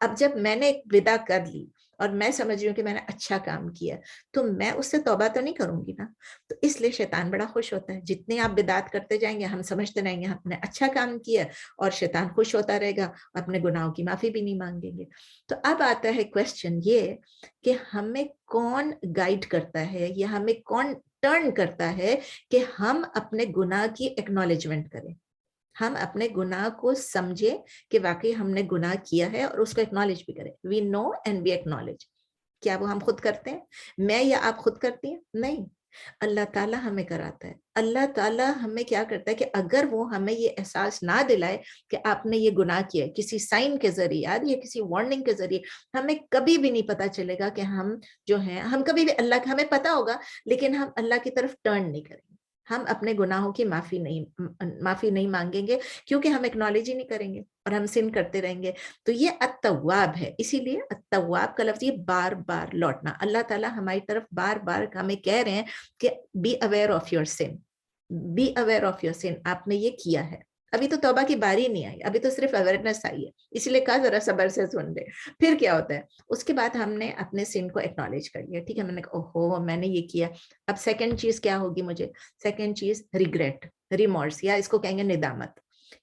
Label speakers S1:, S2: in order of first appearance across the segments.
S1: اب جب میں نے ایک بدع کر لی اور میں سمجھ رہی ہوں کہ میں نے اچھا کام کیا تو میں اس سے توبہ تو نہیں کروں گی نا. تو اس لیے شیطان بڑا خوش ہوتا ہے. جتنے آپ بدعات کرتے جائیں گے ہم سمجھتے رہیں گے ہم نے اچھا کام کیا, اور شیطان خوش ہوتا رہے گا, اپنے گناہوں کی معافی بھی نہیں مانگیں گے. تو اب آتا ہے کوشچن یہ کہ ہمیں کون گائیڈ کرتا ہے یا ہمیں کون ٹرن کرتا ہے کہ ہم اپنے گناہ کی ایکنالجمنٹ کریں, ہم اپنے گناہ کو سمجھے کہ واقعی ہم نے گناہ کیا ہے اور اس کو ایکنالج بھی کریں. وی نو اینڈ وی ایکنالج. کیا وہ ہم خود کرتے ہیں؟ میں یا آپ خود کرتی ہیں؟ نہیں, اللہ تعالیٰ ہمیں کراتا ہے. اللہ تعالیٰ ہمیں کیا کرتا ہے کہ اگر وہ ہمیں یہ احساس نہ دلائے کہ آپ نے یہ گناہ کیا ہے, کسی سائن کے ذریعے یا کسی وارننگ کے ذریعے, ہمیں کبھی بھی نہیں پتا چلے گا کہ ہم جو ہیں, ہم کبھی بھی اللہ کا, ہمیں پتا ہوگا لیکن ہم اللہ کی طرف ٹرن نہیں کریں گے, ہم اپنے گناہوں کی معافی نہیں مانگیں گے, کیونکہ ہم ایکنالج ہی نہیں کریں گے اور ہم سن کرتے رہیں گے. تو یہ التواب ہے. اسی لیے التواب کا لفظ یہ بار بار لوٹنا. اللہ تعالیٰ ہماری طرف بار بار ہمیں کہہ رہے ہیں کہ be aware of your sin, be aware of your sin. آپ نے یہ کیا ہے, ابھی تو توبہ کی باری نہیں آئی, ابھی تو صرف اویئرنیس آئی ہے, اس لیے کہا ذرا صبر سے سن لے. پھر کیا ہوتا ہے, اس کے بعد ہم نے اپنے سن کو ایکنالج کر لیا, ٹھیک ہے, میں نے کہا اوہو میں نے یہ کیا. اب سیکنڈ چیز کیا ہوگی مجھے, سیکنڈ چیز ریگریٹ, ریمورس, یا اس کو کہیں گے ندامت.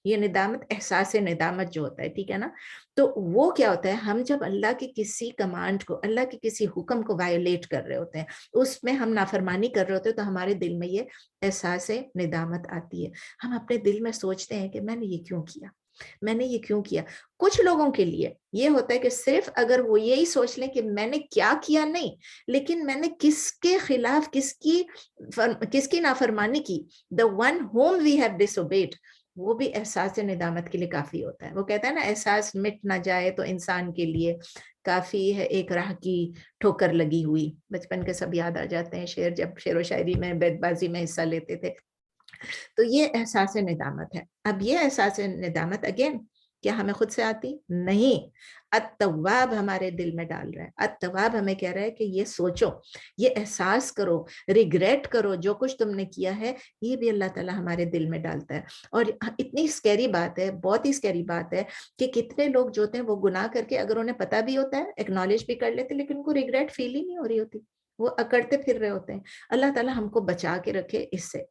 S1: یہ ندامت, احساس ندامت جو ہوتا ہے, ٹھیک ہے نا. تو وہ کیا ہوتا ہے, ہم جب اللہ کے کسی کمانڈ کو, اللہ کے کسی حکم کو وائلیٹ کر رہے ہوتے ہیں, اس میں ہم نافرمانی کر رہے ہوتے ہیں, تو ہمارے دل میں یہ احساس ندامت آتی ہے. ہم اپنے دل میں سوچتے ہیں کہ میں نے یہ کیوں کیا, میں نے یہ کیوں کیا. کچھ لوگوں کے لیے یہ ہوتا ہے کہ صرف اگر وہ یہی سوچ لیں کہ میں نے کیا کیا, نہیں, لیکن میں نے کس کے خلاف کس کی نافرمانی کی, the one whom we have disobeyed, وہ بھی احساس ندامت کے لیے کافی ہوتا ہے. وہ کہتا ہے نا, احساس مٹ نہ جائے تو انسان کے لیے کافی ہے ایک راہ کی ٹھوکر لگی ہوئی. بچپن کے سب یاد آ جاتے ہیں شعر, جب شعر و شاعری میں بیت بازی میں حصہ لیتے تھے. تو یہ احساس ندامت ہے. اب یہ احساس ندامت اگین کیا ہمیں خود سے آتی؟ نہیں, التواب ہمارے دل میں ڈال رہا ہے. التواب ہمیں کہہ رہا ہے کہ یہ سوچو, یہ احساس کرو, ریگریٹ کرو جو کچھ تم نے کیا ہے. یہ بھی اللہ تعالیٰ ہمارے دل میں ڈالتا ہے. اور اتنی سکیری بات ہے, بہت ہی سکیری بات ہے کہ کتنے لوگ جو ہوتے ہیں وہ گناہ کر کے, اگر انہیں پتا بھی ہوتا ہے, ایکنالج بھی کر لیتے, لیکن ان کو ریگریٹ فیل ہی نہیں ہو رہی ہوتی, وہ اکڑتے پھر رہے ہوتے ہیں. اللہ تعالیٰ ہم کو بچا کے رکھے اس سے.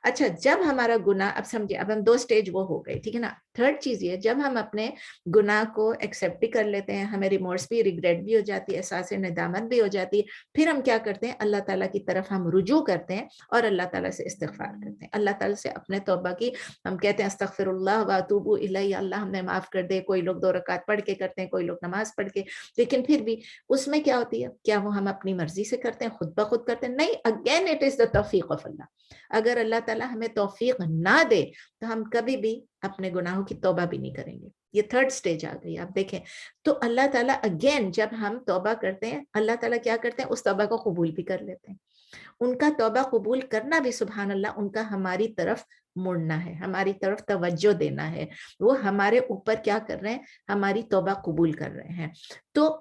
S1: اچھا, جب ہمارا گناہ, اب سمجھے, اب ہم 2 سٹیج وہ ہو گئے, ٹھیک ہے نا. تھرڈ چیز یہ, جب ہم اپنے گناہ کو ایکسیپٹ بھی کر لیتے ہیں, ہمیں ریمورس بھی, ریگریٹ بھی ہو جاتی ہے, احساس ندامت بھی ہو جاتی ہے, پھر ہم کیا کرتے ہیں, اللہ تعالیٰ کی طرف ہم رجوع کرتے ہیں اور اللہ تعالیٰ سے استغفار کرتے ہیں. اللہ تعالیٰ سے اپنے توبہ کی, ہم کہتے ہیں استغفر اللہ واتوب الیہ, اللہ ہم نے معاف کر دے. کوئی لوگ 2 رکعت پڑھ کے کرتے ہیں, کوئی لوگ نماز پڑھ کے, لیکن پھر بھی اس میں کیا ہوتی ہے, کیا وہ ہم اپنی مرضی سے کرتے ہیں, خود بخود کرتے ہیں؟ نہیں, اگین اٹ از دا توفیق آف اللہ. اگر اللہ تعالیٰ ہمیں توفیق نہ دے تو ہم کبھی بھی اپنے گناہوں کی توبہ بھی نہیں کریں گے. یہ تھرڈ سٹیج آ گئی, آپ دیکھیں. تو اللہ تعالیٰ اگین جب ہم توبہ کرتے ہیں, اللہ تعالیٰ کیا کرتے ہیں, اس توبہ کو قبول بھی کر لیتے ہیں. ان کا توبہ قبول کرنا بھی سبحان اللہ, ان کا ہماری طرف مڑنا ہے, ہماری طرف توجہ دینا ہے. وہ ہمارے اوپر کیا کر رہے ہیں, ہماری توبہ قبول کر رہے ہیں. تو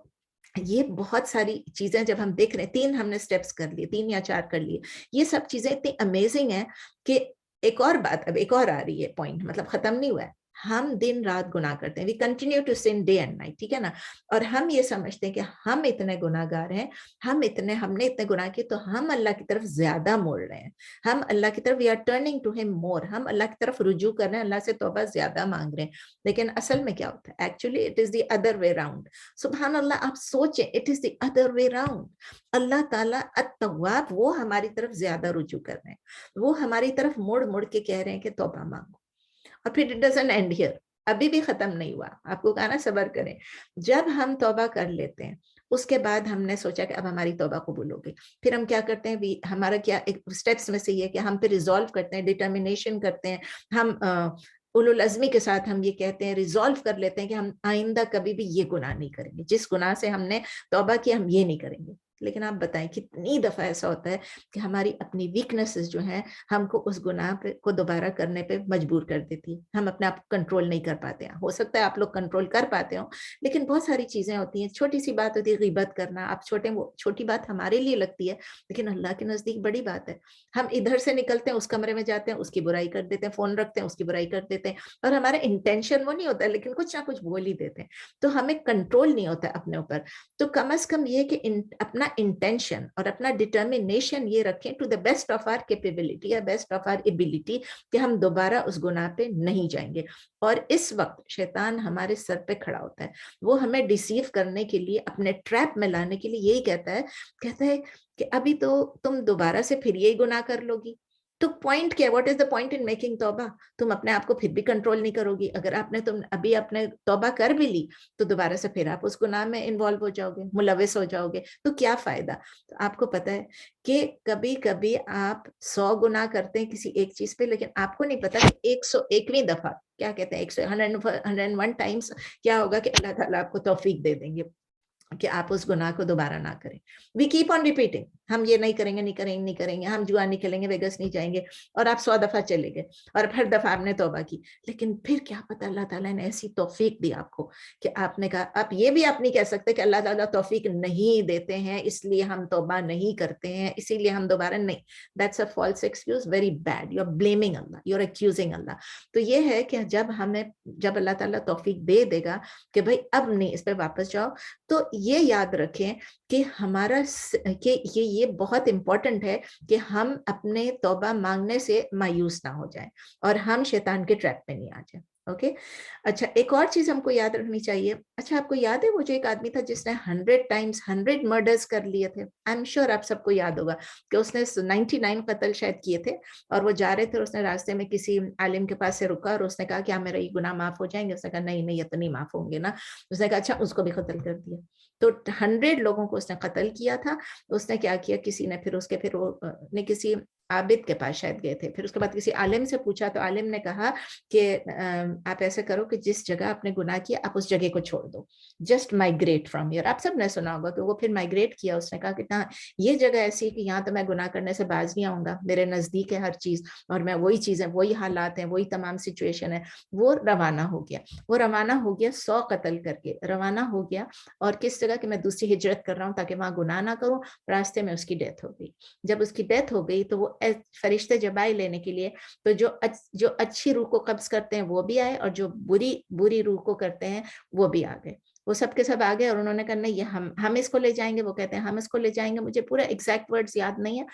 S1: یہ بہت ساری چیزیں جب ہم دیکھ رہے ہیں, 3 ہم نے سٹیپس کر لیے, 3 یا 4 کر لیے. یہ سب چیزیں اتنی امیزنگ ہیں کہ ایک اور بات, اب ایک اور آ رہی ہے پوائنٹ, مطلب ختم نہیں ہوا ہے. ہم دن رات گناہ کرتے ہیں, we continue to sin day and night, ٹھیک ہے نا. اور ہم یہ سمجھتے ہیں کہ ہم اتنے گناہ گار ہیں, ہم نے اتنے گناہ کیے تو ہم اللہ کی طرف زیادہ موڑ رہے ہیں, ہم اللہ کی طرف, وی آر ٹرننگ ٹو ہم مور, ہم اللہ کی طرف رجوع کر رہے ہیں, اللہ سے توبہ زیادہ مانگ رہے ہیں. لیکن اصل میں کیا ہوتا ہے, actually it is the other way round. سبحان اللہ, آپ سوچیں, it is the other way round. اللہ تعالیٰ التواب, وہ ہماری طرف زیادہ رجوع کر رہے ہیں, وہ ہماری طرف مڑ مڑ کے کہہ رہے ہیں کہ توبہ مانگو. اور پھر اٹ ڈزنٹ اینڈ ہیئر, ابھی بھی ختم نہیں ہوا. آپ کو کہا نا صبر کریں. جب ہم توبہ کر لیتے ہیں, اس کے بعد ہم نے سوچا کہ اب ہماری توبہ قبول ہوگی, پھر ہم کیا کرتے ہیں, ہمارا کیا ایک سٹیپس میں سے یہ کہ ہم پھر ریزالو کرتے ہیں, ڈٹرمینیشن کرتے ہیں, ہم اولو العزمی کے ساتھ ہم یہ کہتے ہیں, ریزالو کر لیتے ہیں کہ ہم آئندہ کبھی بھی یہ گناہ نہیں کریں گے, جس گناہ سے ہم نے توبہ کی ہم یہ نہیں کریں گے. لیکن آپ بتائیں کتنی دفعہ ایسا ہوتا ہے کہ ہماری اپنی ویکنیسز جو ہیں ہم کو اس گناہ کو دوبارہ کرنے پہ مجبور کر دیتی ہے. ہم اپنے آپ کو کنٹرول نہیں کر پاتے ہیں. ہو سکتا ہے آپ لوگ کنٹرول کر پاتے ہوں, لیکن بہت ساری چیزیں ہوتی ہیں. چھوٹی سی بات ہوتی ہے غیبت کرنا, آپ چھوٹی بات ہمارے لیے لگتی ہے, لیکن اللہ کے نزدیک بڑی بات ہے. ہم ادھر سے نکلتے ہیں, اس کمرے میں جاتے ہیں, اس کی برائی کر دیتے ہیں, فون رکھتے ہیں, اس کی برائی کر دیتے ہیں, اور ہمارا انٹینشن وہ نہیں ہوتا ہے, لیکن کچھ نہ کچھ بول ہی دیتے ہیں. تو ہمیں کنٹرول نہیں ہوتا اپنے اوپر. تو کم از کم یہ کہ اپنا انٹینشن اور اپنا ڈٹرمینیشن یہ رکھیں to the best of our capability یا بیسٹ آف آر ایبلٹی کہ ہم دوبارہ اس گناہ پہ نہیں جائیں گے. اور اس وقت شیطان ہمارے سر پہ کھڑا ہوتا ہے, وہ ہمیں ڈیسیو کرنے کے لیے, اپنے ٹریپ میں لانے کے لیے یہی کہتا ہے کہ ابھی تو تم دوبارہ سے پھر یہی گناہ کر لو گی. تو پوائنٹ کیا, what is the point in making توبہ؟ تم اپنے آپ کو پھر بھی کنٹرول نہیں کرو گی. اگر تم ابھی اپنے توبہ کر بھی لی تو دوبارہ سے پھر آپ اس گناہ میں انوالو ہو جاؤ گے, ملوث ہو جاؤ گے, تو کیا فائدہ؟ تو آپ کو پتا ہے کہ کبھی کبھی آپ 100 گناہ کرتے ہیں کسی ایک چیز پہ, لیکن آپ کو نہیں پتا کہ 101ویں دفعہ کیا کہتے ہیں 101 ٹائمز کیا ہوگا کہ اللہ تعالیٰ آپ کو توفیق دے دیں گے کہ آپ اس گناہ کو دوبارہ نہ کریں. وی کیپ آن ریپیٹنگ, ہم یہ نہیں کریں گے, نہیں کریں گے, نہیں کریں گے, ہم جوا نہیں کھیلیں گے, ویگس نہیں جائیں گے, اور آپ 100 دفعہ چلے گئے اور ہر دفعہ آپ نے توبہ کی. لیکن پھر کیا پتا اللہ تعالیٰ نے ایسی توفیق دی آپ کو کہ آپ نے کہا, آپ یہ بھی آپ نہیں کہہ سکتے کہ اللہ تعالیٰ توفیق نہیں دیتے ہیں اس لیے ہم توبہ نہیں کرتے ہیں, اسی لیے ہم دوبارہ نہیں. That's a false excuse, very bad. You are blaming اللہ, یو آر ایکیوزنگ اللہ. تو یہ ہے کہ جب اللہ تعالیٰ توفیق دے دے گا کہ بھائی اب نہیں, اس پہ واپس جاؤ, تو یہ یاد رکھیں کہ یہ بہت امپورٹنٹ ہے کہ ہم اپنے توبہ مانگنے سے مایوس نہ ہو جائیں اور ہم شیطان کے ٹریپ میں نہیں آ جائیں. اوکے, اچھا ایک اور چیز ہم کو یاد رکھنی چاہیے. اچھا آپ کو یاد ہے وہ جو ایک آدمی تھا جس نے 100 ٹائمز 100 مرڈرز کر لیے تھے؟ آئی ایم شیور آپ سب کو یاد ہوگا کہ اس نے 99 قتل شاید کیے تھے, اور وہ جا رہے تھے, اس نے راستے میں کسی عالم کے پاس سے رکا اور اس نے کہا کیا میرا یہ گناہ معاف ہو جائیں گے؟ اس نے کہا نہیں یہ تو نہیں معاف ہوں گے نا. اس نے کہا اچھا اس کو بھی قتل کر دیا. تو 100 لوگوں کو اس نے قتل کیا تھا. اس نے کیا کیا, کسی نے پھر وہ کسی عابد کے پاس شاید گئے تھے, پھر اس کے بعد کسی عالم سے پوچھا تو عالم نے کہا کہ آپ ایسے کرو کہ جس جگہ آپ نے گناہ کیا آپ اس جگہ کو چھوڑ دو, جسٹ مائگریٹ فرام ہیئر. آپ سب نے سنا ہوگا کہ وہ پھر مائگریٹ کیا. اس نے کہا کہ یہ جگہ ایسی ہے کہ یہاں تو میں گناہ کرنے سے باز نہیں آؤں گا, میرے نزدیک ہے ہر چیز, اور میں وہی چیزیں, وہی حالات ہیں, وہی تمام سچویشن ہے. وہ روانہ ہو گیا 100 قتل کر کے روانہ ہو گیا. اور کس جگہ کہ میں دوسری ہجرت کر رہا ہوں تاکہ وہاں گناہ نہ کروں. راستے میں اس کی ڈیتھ ہو گئی. جب اس کی ڈیتھ ہو گئی تو وہ فرشتے جب آئے لینے کے لیے, تو جو اچھی روح کو قبض کرتے ہیں وہ بھی آئے, اور جو بری روح کو کرتے ہیں وہ بھی آ گئے. وہ سب کے سب آ گئے, اور انہوں نے کہا نہیں یہ ہم اس کو لے جائیں گے. وہ کہتے ہیں ہم اس کو لے جائیں گے. مجھے پورا ایگزیکٹ ورڈز یاد نہیں ہے.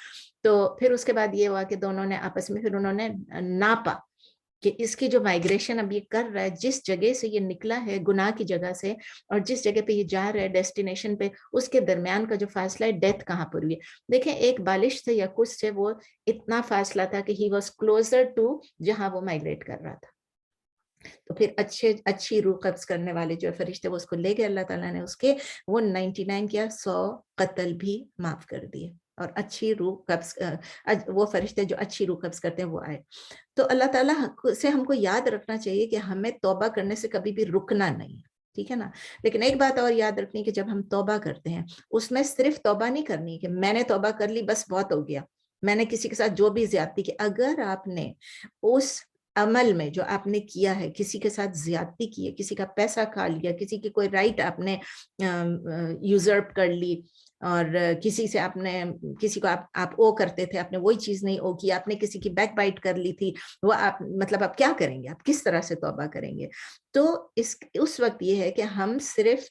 S1: تو پھر اس کے بعد یہ ہوا کہ دونوں نے آپس میں پھر انہوں نے ناپا کہ اس کی جو مائگریشن اب یہ کر رہا ہے, جس جگہ سے یہ نکلا ہے گناہ کی جگہ سے, اور جس جگہ پہ یہ جا رہا ہے ڈیسٹینیشن پہ, اس کے درمیان کا جو فاصلہ ہے, ڈیتھ کہاں پر ہوئی ہے. دیکھیں ایک بالش سے یا کچھ سے وہ اتنا فاصلہ تھا کہ ہی واز کلوزر ٹو جہاں وہ مائگریٹ کر رہا تھا. تو پھر اچھی روح قبض کرنے والے جو فرشتے وہ اس کو لے گئے. اللہ تعالیٰ نے اس کے وہ 99 کیا 100 قتل بھی معاف کر دیے, اور اچھی روح قبض, وہ فرشتے جو اچھی روح قبض کرتے ہیں وہ آئے. تو اللہ تعالیٰ سے ہم کو یاد رکھنا چاہیے کہ ہمیں توبہ کرنے سے کبھی بھی رکنا نہیں, ٹھیک ہے نا. لیکن ایک بات اور یاد رکھنی کہ جب ہم توبہ کرتے ہیں اس میں صرف توبہ نہیں کرنی کہ میں نے توبہ کر لی بس بہت ہو گیا, میں نے کسی کے ساتھ جو بھی زیادتی کی. اگر آپ نے اس عمل میں جو آپ نے کیا ہے, کسی کے ساتھ زیادتی کی ہے, کسی کا پیسہ کھا لیا, کسی کی کوئی رائٹ آپ نے یوزرپ کر لی, اور کسی سے کسی کو آپ او کرتے تھے, آپ نے وہی چیز نہیں او کی, آپ نے کسی کی بیک بائٹ کر لی تھی, وہ آپ مطلب آپ کیا کریں گے, آپ کس طرح سے توبہ کریں گے؟ تو اس وقت یہ ہے کہ ہم صرف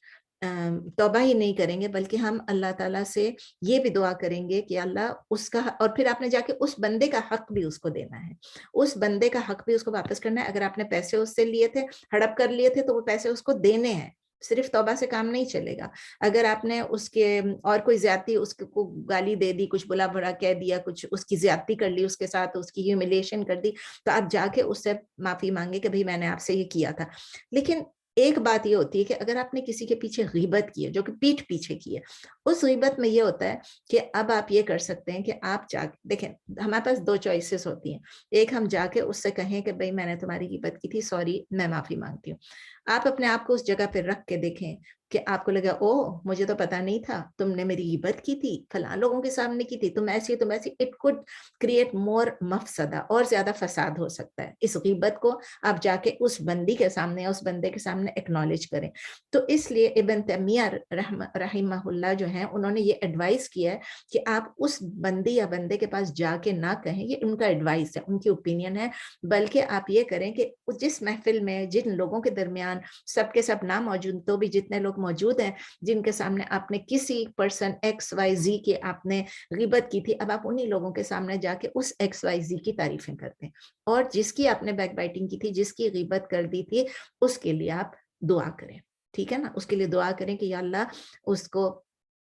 S1: توبہ ہی نہیں کریں گے بلکہ ہم اللہ تعالیٰ سے یہ بھی دعا کریں گے کہ اللہ اس کا, اور پھر آپ نے جا کے اس بندے کا حق بھی اس کو دینا ہے, اس بندے کا حق بھی اس کو واپس کرنا ہے. اگر آپ نے پیسے اس سے لیے تھے, ہڑپ کر لیے تھے, تو وہ پیسے اس کو دینے ہیں, صرف توبہ سے کام نہیں چلے گا. اگر آپ نے اس کے اور کوئی زیادتی, اس کو گالی دے دی, کچھ بلا بڑا کہہ دیا, کچھ اس کی زیادتی کر لی اس کے ساتھ, اس کی ہیوملیشن کر دی, تو آپ جا کے اس سے معافی مانگے کہ بھئی میں نے آپ سے یہ کیا تھا. لیکن ایک بات یہ ہوتی ہے کہ اگر آپ نے کسی کے پیچھے غیبت کی ہے, جو کہ پیٹھ پیچھے کی ہے, اس غیبت میں یہ ہوتا ہے کہ اب آپ یہ کر سکتے ہیں کہ آپ جا کے دیکھیں, ہمارے پاس 2 چوائسز ہوتی ہیں. ایک ہم جا کے اس سے کہیں کہ بھئی میں نے تمہاری غیبت کی تھی, سوری, میں معافی مانگتی ہوں. آپ اپنے آپ کو اس جگہ پہ رکھ کے دیکھیں کہ آپ کو لگا اوہ مجھے تو پتا نہیں تھا، تم نے میری غیبت کی تھی، فلاں لوگوں کے سامنے کی تھی، تم ایسی تم ایسی. اٹ کوڈ کریٹ مور مفسدہ، اور زیادہ فساد ہو سکتا ہے. اس غیبت کو آپ جا کے اس بندی کے سامنے اس بندے کے سامنے ایکنالج کریں. تو اس لیے ابن تیمیہ رحمہ اللہ جو ہیں انہوں نے یہ ایڈوائز کیا ہے کہ آپ اس بندی یا بندے کے پاس جا کے نہ کہیں، یہ ان کا ایڈوائز ہے، ان کی اوپینین ہے، بلکہ آپ یہ کریں کہ جس محفل میں جن لوگوں کے درمیان سب کے سب نہ موجود تو بھی جتنے لوگ موجود ہیں جن کے سامنے آپ نے کسی پرسن ایکس وائی زی کی آپ نے غیبت کی تھی، اب آپ انہی لوگوں کے سامنے جا کے اس ایکس وائی زی کی تعریفیں کرتے ہیں، اور جس کی آپ نے بیک بائٹنگ کی تھی، جس کی غیبت کر دی تھی، اس کے لیے آپ دعا کریں. ٹھیک ہے نا، اس کے لیے دعا کریں کہ یا اللہ اس کو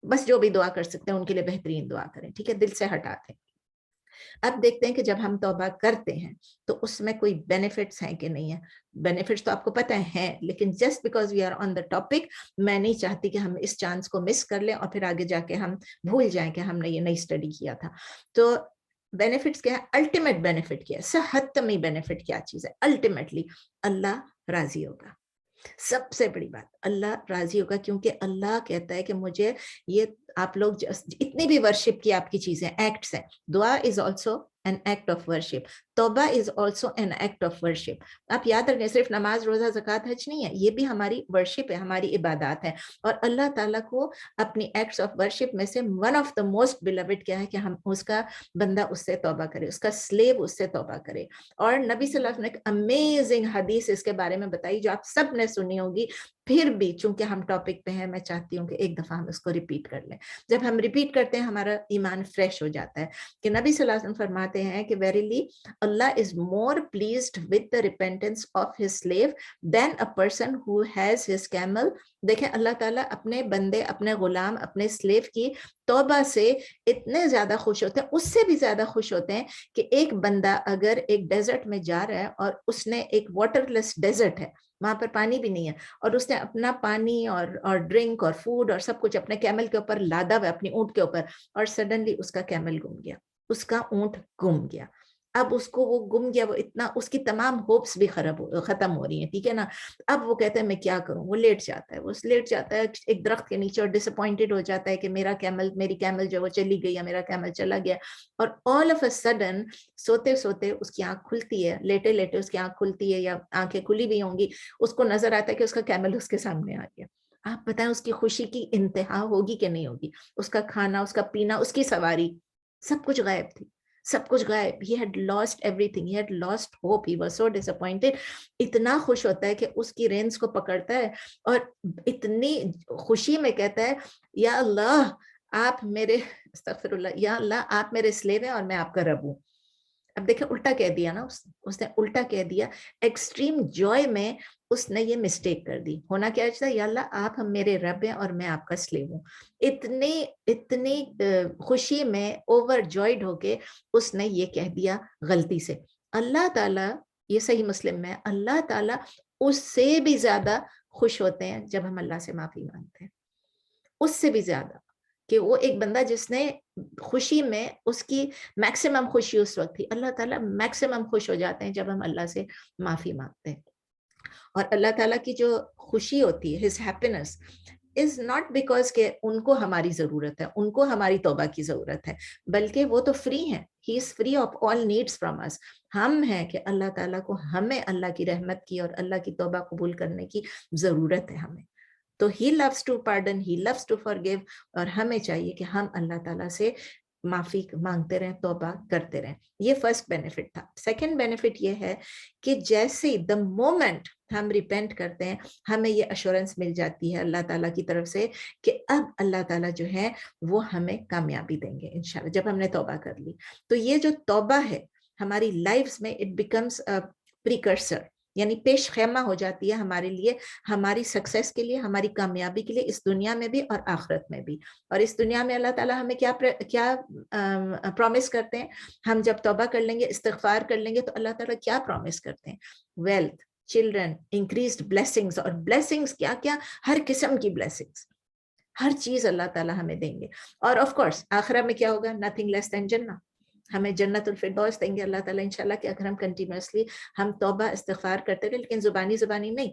S1: بس جو بھی دعا کر سکتے ہیں ان کے لیے بہترین دعا کریں. ٹھیک ہے، دل سے ہٹاتے ہیں. اب دیکھتے ہیں کہ جب ہم توبہ کرتے ہیں تو اس میں کوئی بینیفٹس ہیں کہ نہیں ہے. بینیفٹس تو آپ کو پتہ ہیں، لیکن just because we are on the topic میں نہیں چاہتی کہ ہم اس چانس کو مس کر لیں اور پھر آگے جا کے ہم بھول جائیں کہ ہم نے یہ نہیں اسٹڈی کیا تھا. تو بینیفٹس کیا ہے؟ الٹیمیٹ بینیفٹ کیا ہے؟ صحتمی بینیفٹ کیا چیز ہے؟ الٹیمیٹلی اللہ راضی ہوگا. سب سے بڑی بات اللہ راضی ہوگا، کیونکہ اللہ کہتا ہے کہ مجھے یہ آپ لوگ اتنی بھی ورشپ کی آپ کی چیزیں ایکٹس ہیں. دعا is also an act of worship. توبہ is also an act of worship. آپ یاد رکھیں صرف نماز روزہ زکوٰۃ حج نہیں ہے، یہ بھی ہماری ورشپ ہے، ہماری عبادات ہے. اور اللہ تعالیٰ کو اپنی ایکٹس آف ورشپ میں سے one of the most believed کیا ہے کہ ہم اس کا بندہ اس سے توبہ کرے، اس کا سلیو اس سے توبہ کرے. اور نبی صلی اللہ علیہ وسلم نے ایک امیزنگ حدیث اس کے بارے میں بتائی جو آپ سب نے سنی ہوگی، پھر بھی چونکہ ہم ٹاپک پہ ہیں میں چاہتی ہوں کہ ایک دفعہ ہم اس کو ریپیٹ کر لیں. جب ہم ریپیٹ کرتے ہیں ہمارا ایمان فریش ہو جاتا ہے. کہ نبی صلی اللہ علیہ وسلم فرماتے ہیں کہ verily Allah is more pleased with the repentance of his slave than a person who has his camel. دیکھیں اللہ تعالیٰ اپنے بندے، اپنے غلام، اپنے سلیو کی توبہ سے اتنے زیادہ خوش ہوتے ہیں، اس سے بھی زیادہ خوش ہوتے ہیں کہ ایک بندہ اگر ایک ڈیزرٹ میں جا رہا ہے اور اس نے ایک واٹر لیس ڈیزرٹ ہے، وہاں پر پانی بھی نہیں ہے، اور اس نے اپنا پانی اور ڈرنک اور فوڈ اور سب کچھ اپنے کیمل کے اوپر لادا ہوا، اپنی اونٹ کے اوپر، اور سڈنلی اس کا کیمل گم گیا، اس کا اونٹ گم گیا. اب اس کو وہ گم گیا، وہ اتنا اس کی تمام ہوپس بھی ختم ہو رہی ہیں. ٹھیک ہے نا. اب وہ کہتا ہے میں کیا کروں، وہ لیٹ جاتا ہے، وہ لیٹ جاتا ہے ایک درخت کے نیچے اور ڈس اپوائنٹڈ ہو جاتا ہے کہ میری کیمل جو وہ چلی گئی یا میرا کیمل چلا گیا. اور آل آف اے سڈن سوتے سوتے اس کی آنکھ کھلتی ہے، لیٹے لیٹے اس کی آنکھ کھلتی ہے، یا آنکھیں کھلی بھی ہوں گی، اس کو نظر آتا ہے کہ اس کا کیمل اس کے سامنے آ گیا. آپ بتائیں اس کی خوشی کی انتہا ہوگی کہ نہیں ہوگی؟ اس کا کھانا، اس کا پینا، اس کی سواری، سب کچھ غائب تھی، سب کچھ غائب. He had lost everything. He had lost hope. He was so disappointed. اتنا خوش ہوتا ہے کہ اس کی رینس کو پکڑتا ہے اور اتنی خوشی میں کہتا ہے یا اللہ آپ میرے استغفر اللہ، یا اللہ آپ میرے سلیو ہیں اور میں آپ کا رب ہوں. اب دیکھیں الٹا کہہ دیا نا، اس نے الٹا کہہ دیا. ایکسٹریم جوائے میں اس نے یہ مسٹیک کر دی. ہونا کیا چاہتا ہے؟ یا اللہ آپ ہم میرے رب ہیں اور میں آپ کا سلیو ہوں. اتنی خوشی میں اوور جوائڈ ہو کے اس نے یہ کہہ دیا غلطی سے. اللہ تعالیٰ، یہ صحیح مسلم میں، اللہ تعالیٰ اس سے بھی زیادہ خوش ہوتے ہیں جب ہم اللہ سے معافی مانگتے ہیں، اس سے بھی زیادہ. کہ وہ ایک بندہ جس نے خوشی میں، اس کی میکسیمم خوشی اس وقت تھی، اللہ تعالیٰ میکسیمم خوش ہو جاتے ہیں جب ہم اللہ سے معافی مانگتے ہیں. اور اللہ تعالیٰ کی جو خوشی ہوتی ہے، his happiness is not because کہ ان کو ہماری ضرورت ہے، ان کو ہماری توبہ کی ضرورت ہے، بلکہ وہ تو فری ہیں. he is free of all needs from us. ہم ہیں کہ اللہ تعالیٰ کو ہمیں اللہ کی رحمت کی اور اللہ کی توبہ قبول کرنے کی ضرورت ہے ہمیں. تو he loves to pardon, he loves to forgive. اور ہمیں چاہیے کہ ہم اللہ تعالیٰ سے معافی مانگتے رہیں، توبہ کرتے رہیں. یہ فرسٹ بینیفٹ تھا. سیکنڈ بینیفٹ یہ ہے کہ جیسے دا مومنٹ ہم ریپینٹ کرتے ہیں، ہمیں یہ ایشورنس مل جاتی ہے اللہ تعالیٰ کی طرف سے کہ اب اللہ تعالیٰ جو ہے وہ ہمیں کامیابی دیں گے انشاءاللہ جب ہم نے توبہ کر لی. تو یہ جو توبہ ہے ہماری لائفز میں اٹ بیکمس پریکرسر، یعنی پیش خیمہ ہو جاتی ہے ہمارے لیے، ہماری سکسیس کے لیے، ہماری کامیابی کے لیے، اس دنیا میں بھی اور آخرت میں بھی. اور اس دنیا میں اللہ تعالیٰ ہمیں کیا پرومس کرتے ہیں؟ ہم جب توبہ کر لیں گے، استغفار کر لیں گے، تو اللہ تعالیٰ کیا پرومس کرتے ہیں؟ Wealth, children, increased blessings. اور بلیسنگز کیا کیا؟ ہر قسم کی بلیسنگز، ہر چیز اللہ تعالیٰ ہمیں دیں گے. اور آف کورس آخرہ میں کیا ہوگا؟ نتھنگ لیس دین جنہ، ہمیں جنت الفردوس دیں گے اللہ تعالیٰ انشاءاللہ کہ اگر ہم کنٹینیوسلی ہم توبہ استغفار کرتے رہے، لیکن زبانی نہیں،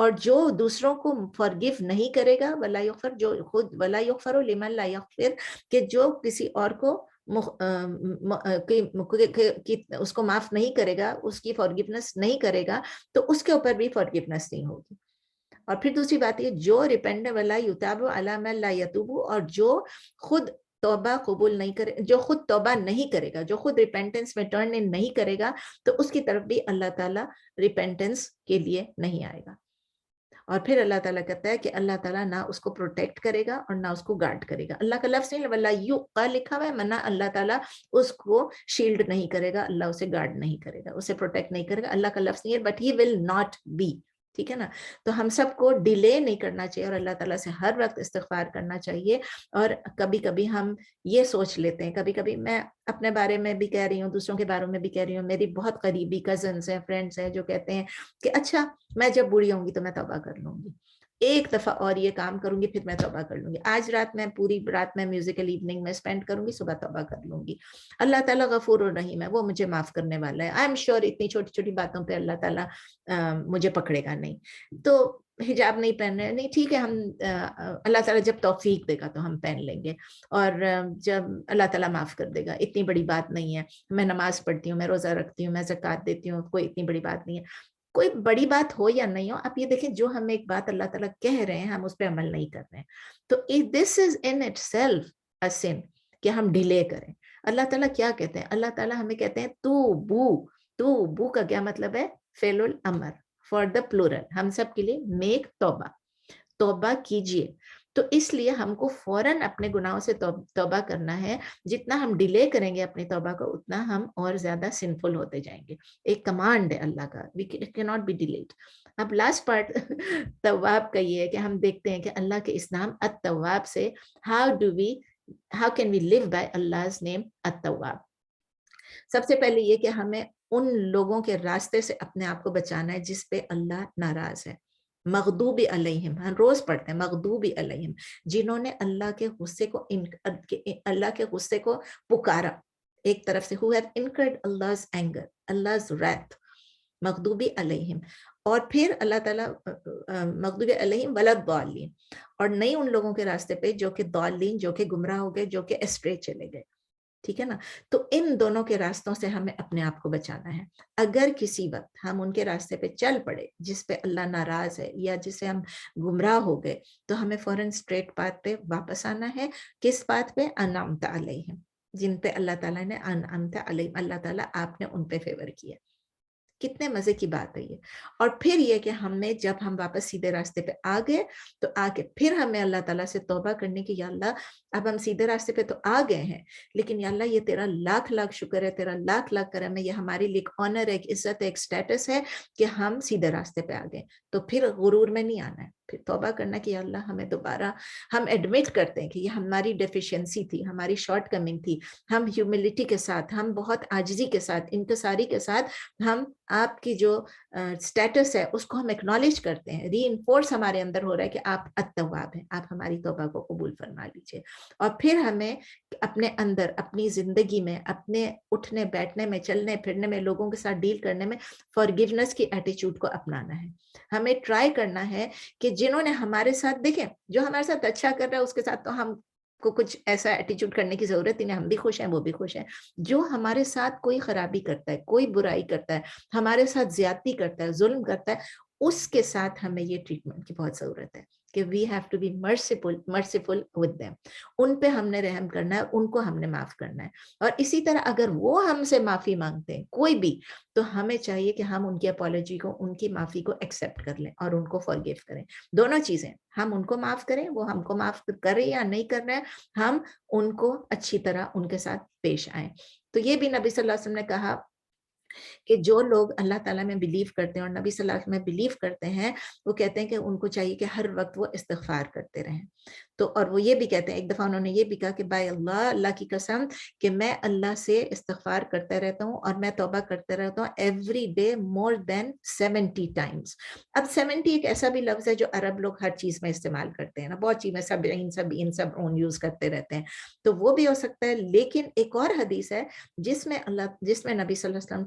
S1: اور جو دوسروں کو فارگیو نہیں کرے گا ولا یغفر، جو خود ولا یغفر لمن لا یغفر، کہ جو کسی اور کو اس کو معاف نہیں کرے گا، اس کی فارگیونس نہیں کرے گا، تو اس کے اوپر بھی فارگیونس نہیں ہوگی. اور پھر دوسری بات یہ، جو ریپینٹ ولا یتاب علی من لا یتوب، اور جو خود توبہ قبول نہیں کرے، جو خود توبہ نہیں کرے گا، جو خود ریپینٹنس میں ٹرن ان نہیں کرے گا، تو اس کی طرف بھی اللہ تعالیٰ ریپینٹنس کے لیے نہیں آئے گا. اور پھر اللہ تعالیٰ کہتا ہے کہ اللہ تعالیٰ نہ اس کو پروٹیکٹ کرے گا اور نہ اس کو گارڈ کرے گا. اللہ کا لفظ نہیں، ولا یوقا لکھا ہوا ہے، منع اللہ تعالیٰ اس کو شیلڈ نہیں کرے گا، اللہ اسے گارڈ نہیں کرے گا، اسے پروٹیکٹ نہیں کرے گا. اللہ کا لفظ نہیں ہے، but he will not be. ٹھیک ہے نا. تو ہم سب کو ڈیلے نہیں کرنا چاہیے اور اللہ تعالیٰ سے ہر وقت استغفار کرنا چاہیے. اور کبھی کبھی ہم یہ سوچ لیتے ہیں، کبھی کبھی میں اپنے بارے میں بھی کہہ رہی ہوں، دوسروں کے بارے میں بھی کہہ رہی ہوں، میری بہت قریبی کزنس ہیں، فرینڈس ہیں، جو کہتے ہیں کہ اچھا میں جب بوڑھی ہوں گی تو میں توبہ کر لوں گی، ایک دفعہ اور یہ کام کروں گی پھر میں توبہ کر لوں گی، آج رات میں پوری رات میں میوزیکل ایوننگ میں اسپینڈ کروں گی، صبح توبہ کر لوں گی. اللہ تعالیٰ غفور الرحیم ہے، وہ مجھے معاف کرنے والا ہے. آئی ایم شیور اتنی چھوٹی چھوٹی باتوں پہ اللہ تعالیٰ مجھے پکڑے گا نہیں. تو حجاب نہیں پہن رہے، نہیں ٹھیک ہے، ہم اللہ تعالیٰ جب توفیق دے گا تو ہم پہن لیں گے، اور جب اللہ تعالیٰ معاف کر دے گا، اتنی بڑی بات نہیں ہے. میں نماز پڑھتی ہوں، میں روزہ رکھتی ہوں، میں زکوٰۃ دیتی ہوں، کوئی اتنی بڑی بات نہیں ہے. کوئی بڑی بات ہو یا نہیں ہو، آپ یہ دیکھیں جو ہم ایک بات اللہ تعالیٰ کہہ رہے ہیں ہم اس پہ عمل نہیں کر رہے ہیں، تو دس از ان اٹ سیلف اے سن کہ ہم ڈیلے کریں. اللہ تعالیٰ کیا کہتے ہیں؟ اللہ تعالیٰ ہمیں کہتے ہیں تو بو کا کیا مطلب ہے؟ فعل الامر فار دا پلورل، ہم سب کے لیے میک توبہ، توبہ کیجئے. تو اس لیے ہم کو فوراً اپنے گناہوں سے توبہ کرنا ہے. جتنا ہم ڈیلے کریں گے اپنی توبہ کو اتنا ہم اور زیادہ سنفل ہوتے جائیں گے. ایک کمانڈ ہے اللہ کا، we cannot be delayed. اب لاسٹ پارٹ تواب کا یہ ہے کہ ہم دیکھتے ہیں کہ اللہ کے اس نام التواب سے how can we live by Allah's name التواب. سب سے پہلے یہ کہ ہمیں ان لوگوں کے راستے سے اپنے آپ کو بچانا ہے جس پہ اللہ ناراض ہے. مغضوب علیہم، ہم روز پڑھتے ہیں مغضوب علیہم، جنہوں نے اللہ کے غصے کو پکارا ایک طرف سے، who have incurred Allah's anger, Allah's wrath. مغضوب علیہم. اور پھر اللہ تعالیٰ مغضوب علیہم ولا الضالین، اور نہیں ان لوگوں کے راستے پہ جو کہ ضالین، جو کہ گمراہ ہو گئے، جو کہ اسٹرے چلے گئے. ٹھیک ہے نا. تو ان دونوں کے راستوں سے ہمیں اپنے آپ کو بچانا ہے. اگر کسی وقت ہم ان کے راستے پہ چل پڑے جس پہ اللہ ناراض ہے یا جسے ہم گمراہ ہو گئے، تو ہمیں فوراً اسٹریٹ پاتھ پہ واپس آنا ہے. کس پاتھ پہ؟ انعمت علیہم، جن پہ اللہ تعالیٰ نے انعمت علیہم، اللہ تعالیٰ آپ نے ان پہ فیور کیا. کتنے مزے کی بات ہے یہ. اور پھر یہ کہ ہمیں جب ہم واپس سیدھے راستے پہ آ گئے تو آ کے پھر ہمیں اللہ تعالیٰ سے توبہ کرنے کی، یا اللہ اب ہم سیدھے راستے پہ تو آ گئے ہیں، لیکن یا اللہ یہ تیرا لاکھ لاکھ شکر ہے، تیرا لاکھ لاکھ کرم ہے، یہ ہمارے لیے ایک آنر ہے، ایک عزت ہے، ایک سٹیٹس ہے کہ ہم سیدھے راستے پہ آ گئے. تو پھر غرور میں نہیں آنا ہے، پھر توبہ کرنا کہ یا اللہ ہمیں دوبارہ، ہم ایڈمٹ کرتے ہیں کہ یہ ہماری ڈیفیشنسی تھی، ہماری شارٹ کمنگ تھی. ہم ہیوملٹی کے ساتھ، ہم بہت عاجزی کے ساتھ، انکساری کے ساتھ ہم آپ کی جو سٹیٹس ہے اس کو ہم ایکنالج کرتے ہیں. ری انفورس ہمارے اندر ہو رہا ہے کہ آپ التواب ہیں، آپ ہماری توبہ کو قبول فرما لیجئے. اور پھر ہمیں اپنے اندر، اپنی زندگی میں، اپنے اٹھنے بیٹھنے میں، چلنے پھرنے میں، لوگوں کے ساتھ ڈیل کرنے میں فارگیونس کی ایٹیچیوڈ کو اپنانا ہے. ہمیں ٹرائی کرنا ہے کہ جنہوں نے ہمارے ساتھ، دیکھیں جو ہمارے ساتھ اچھا کر رہا ہے اس کے ساتھ تو ہم کو کچھ ایسا ایٹیچیوڈ کرنے کی ضرورت ہی نہیں، ہم بھی خوش ہیں وہ بھی خوش ہیں. جو ہمارے ساتھ کوئی خرابی کرتا ہے، کوئی برائی کرتا ہے، ہمارے ساتھ زیادتی کرتا ہے، ظلم کرتا ہے، اس کے ساتھ ہمیں یہ ٹریٹمنٹ کی بہت ضرورت ہے کہ we have to be merciful with them. ان پہ ہم نے رحم کرنا ہے، ان کو ہم نے معاف کرنا ہے. اور اسی طرح اگر وہ ہم سے معافی مانگتے ہیں کوئی بھی، تو ہمیں چاہیے کہ ہم ان کی اپالوجی کو، ان کی معافی کو ایکسیپٹ کر لیں اور ان کو فارگیو کریں. دونوں چیزیں، ہم ان کو معاف کریں، وہ ہم کو معاف کریں یا نہیں کر رہے ہیں، ہم ان کو اچھی طرح ان کے ساتھ پیش آئیں. تو یہ بھی نبی صلی اللہ علیہ وسلم نے کہا کہ جو لوگ اللہ تعالیٰ میں بلیو کرتے ہیں اور نبی صلی اللہ علیہ وسلم میں بلیو کرتے ہیں، وہ کہتے ہیں کہ ان کو چاہیے کہ ہر وقت وہ استغفار کرتے رہیں. تو اور وہ یہ بھی کہتے ہیں، ایک دفعہ انہوں نے یہ بھی کہا کہ بائی اللہ، اللہ کی قسم کہ میں اللہ سے استغفار کرتا رہتا ہوں اور میں توبہ کرتا رہتا ہوں every day more than 70 times. اب 70 ایک ایسا بھی لفظ ہے جو عرب لوگ ہر چیز میں استعمال کرتے ہیں نا، بہت چیز میں سب اون یوز کرتے رہتے ہیں، تو وہ بھی ہو سکتا ہے. لیکن ایک اور حدیث ہے جس میں نبی صلی اللہ علیہ وسلم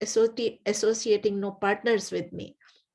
S1: associating no partners with me,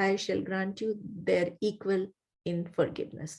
S1: I shall grant you their equal in forgiveness।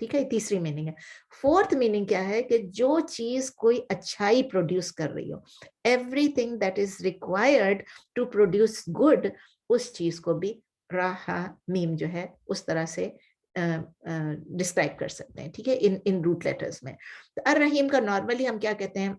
S1: ٹھیک ہے, تیسری میننگ ہے. فورتھ میننگ کیا ہے کہ جو چیز کوئی اچھائی پروڈیوس کر رہی ہو, everything that is required to produce good, اس چیز کو بھی راہا میم جو ہے اس طرح سے ڈسکرائب کر سکتے ہیں, ٹھیک ہے, ان روٹ لیٹرز میں. تو الرحیم کا نارملی ہم کیا کہتے ہیں,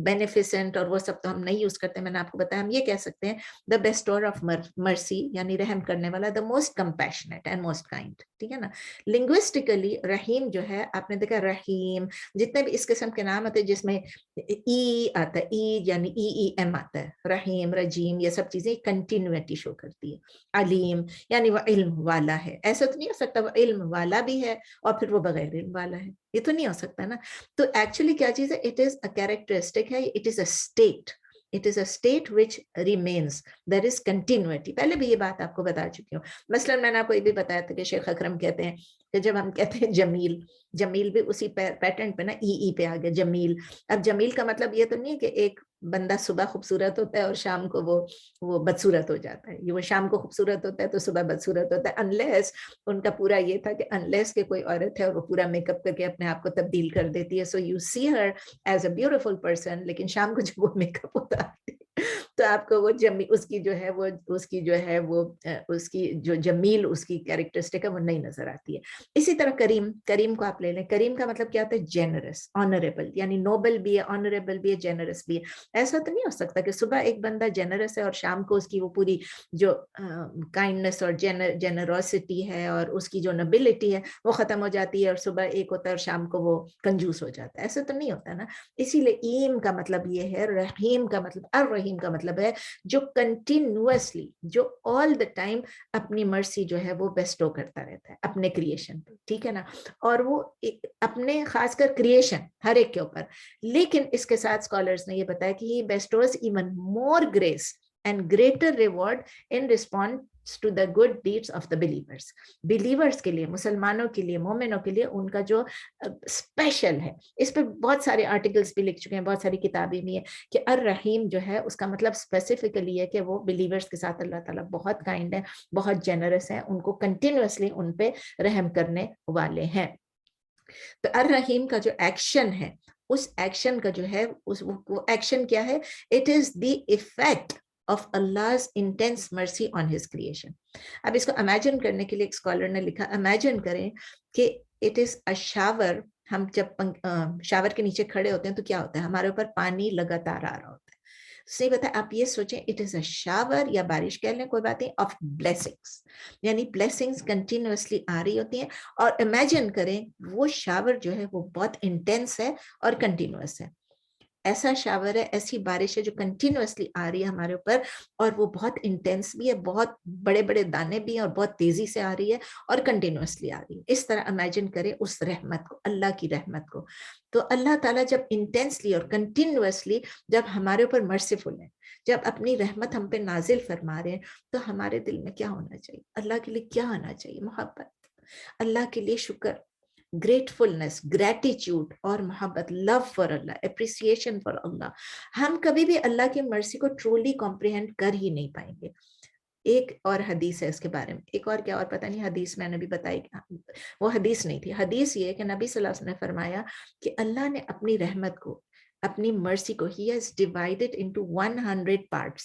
S1: بینیفیسنٹ اور وہ سب تو ہم نہیں یوز کرتے, میں نے آپ کو بتایا ہم یہ کہہ سکتے ہیں دا بیسٹور آف مرسی, یعنی رحم کرنے والا, the most compassionate and most kind, ٹھیک ہے نا. لنگوسٹیکلی رحیم جو ہے, آپ نے دیکھا رحیم جتنے بھی اس قسم کے نام آتے ہیں جس میں ای آتا ہے, ای یعنی ای ای ایم آتا ہے, رحیم رجیم یہ سب چیزیں کنٹینیوٹی شو کرتی ہے. علیم یعنی وہ علم والا ہے, ایسا تو نہیں ہو سکتا وہ علم والا بھی ہے اور پھر وہ بغیر علم والا ہے, یہ تو نہیں ہو سکتا نا. تو ایکچولی کیا چیز ہے, اٹ از اے کیریکٹرسٹک ہے, it is a state, it is a state which remains, there is continuity. پہلے بھی یہ بات آپ کو بتا چکی ہوں. مثلا میں نے آپ کو یہ بھی بتایا تھا کہ شیخ اکرم کہتے ہیں کہ جب ہم کہتے ہیں جمیل, جمیل بھی اسی پیٹرن پہ نا, ای پہ آ گیا جمیل. اب جمیل کا مطلب یہ تو نہیں ہے کہ ایک بندہ صبح خوبصورت ہوتا ہے اور شام کو وہ بدصورت ہو جاتا ہے, وہ شام کو خوبصورت ہوتا ہے تو صبح بدصورت ہوتا ہے, انلیس ان کا پورا یہ تھا کہ انلیس کہ کوئی عورت ہے اور وہ پورا میک اپ کر کے اپنے آپ کو تبدیل کر دیتی ہے, so you see her as a beautiful person, لیکن شام کو جب وہ میک اپ ہوتا ہے تو آپ کو وہ اس کی جو ہے اس کی جو جمیل اس کی کیریکٹرسٹک ہے وہ نہیں نظر آتی ہے. اسی طرح کریم, کریم کو آپ لے لیں, کریم کا مطلب کیا ہوتا ہے, جینرس, آنریبل, یعنی نوبل بھی ہے, آنریبل بھی ہے, جینرس بھی ہے. ایسا تو نہیں ہو سکتا کہ صبح ایک بندہ جینرس ہے اور شام کو اس کی وہ پوری جو کائنڈنس اور جینروسٹی ہے اور اس کی جو نوبلٹی ہے وہ ختم ہو جاتی ہے, اور صبح ایک ہوتا ہے اور شام کو وہ کنجوس ہو جاتا ہے. ایسا تو نہیں ہوتا نا. اسی لیے ایم کا مطلب یہ ہے, رحیم کا مطلب, الرحیم کا مطلب ہے جو کنٹینیوسلی, جو آل دا ٹائم اپنی مرسی جو ہے وہ بیسٹو کرتا رہتا ہے اپنے کریشن پہ, ٹھیک ہے نا, اور وہ اپنے خاص کر کریشن ہر ایک کے اوپر. لیکن اس کے ساتھ اسکالرز نے یہ بتایا کہ he bestows even more grace and greater reward in response to the good deeds of the believers. Believers کے لیے, مسلمانوں کے لیے, مومنوں کے لیے ان کا جو اسپیشل ہے, اس پہ بہت سارے آرٹیکلز بھی لکھ چکے ہیں, بہت ساری کتابیں بھی ہیں کہ الرحیم جو ہے اس کا مطلب اسپیسیفکلی ہے کہ وہ بلیورز کے ساتھ اللہ تعالیٰ بہت کائنڈ ہے, بہت جنرس ہیں, ان کو کنٹینیوسلی ان پہ رحم کرنے والے ہیں. تو الرحیم کا جو ایکشن ہے, اس ایکشن کا جو ہے وہ ایکشن کیا ہے, it is the effect of Allah's intense mercy on his creation. اب اس کو امیجن کرنے کے لیے ایک اسکالر نے لکھا, امیجن کریں کہ it is a shower, ہم جب شاور کے نیچے کھڑے ہوتے ہیں تو کیا ہوتا ہے, ہمارے اوپر پانی لگاتار آ رہا ہوتا ہے. صحیح بتا, آپ یہ سوچیں اٹ از اے شاور یا بارش کہہ لیں, کوئی بات نہیں, آف بلیسنگس, یعنی بلیسنگس کنٹینیوسلی آ رہی ہوتی ہیں. اور امیجن کریں وہ شاور جو ہے وہ بہت انٹینس ہے اور کنٹینیوس ہے. ایسا شاور ہے, ایسی بارش ہے جو کنٹینیوسلی آ رہی ہے ہمارے اوپر, اور وہ بہت انٹینس بھی ہے, بہت بڑے بڑے دانے بھی ہیں, اور بہت تیزی سے آ رہی ہے اور کنٹینیوسلی آ رہی ہے. اس طرح امیجن کریں اس رحمت کو, اللہ کی رحمت کو. تو اللہ تعالیٰ جب انٹینسلی اور کنٹینیوسلی جب ہمارے اوپر مرسیفل ہے, جب اپنی رحمت ہم پہ نازل فرما رہے ہیں, تو ہمارے دل میں کیا ہونا چاہیے, اللہ کے لیے کیا ہونا چاہیے, محبت, اللہ کے لیے شکر, گریٹفلنس, گریٹیچیوڈ اور محبت, love for Allah, appreciation for Allah. ہم کبھی بھی اللہ کی مرضی کو ٹرولی کمپریہینڈ کر ہی نہیں پائیں گے. ایک اور حدیث ہے اس کے بارے میں, ایک اور کیا اور پتہ نہیں, حدیث میں نے بھی بتائی, وہ حدیث نہیں تھی, حدیث یہ کہ نبی صلی اللہ علیہ وسلم نے فرمایا کہ اللہ نے اپنی رحمت کو, اپنی مرسی کو, he has divided into 100 parts.